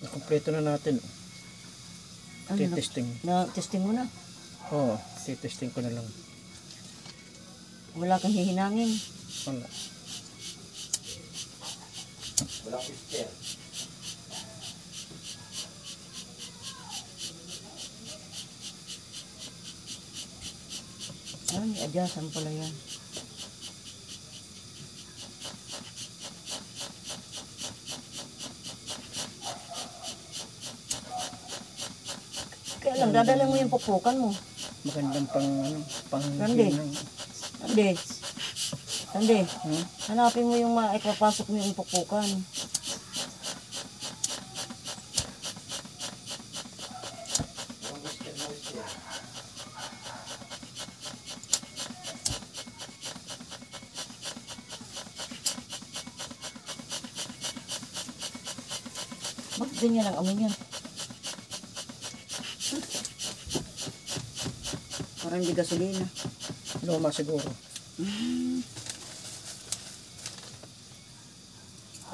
Kompleto na natin. Ano, Titesting. Na-testing mo na? Oo, titesting ko na lang. Wala kang hihinangin? Wala. Walang picture. Ay, adyasan pala yan. Kaya lang, dadala mo yung pupukan mo. Magandang pang Randy. hinang. Hindi, Hmm? hanapin mo yung maipapasok mo yung pupukan. Bakit ganyan ang amoy niyan? Parang hindi gasolina. Luma siguro.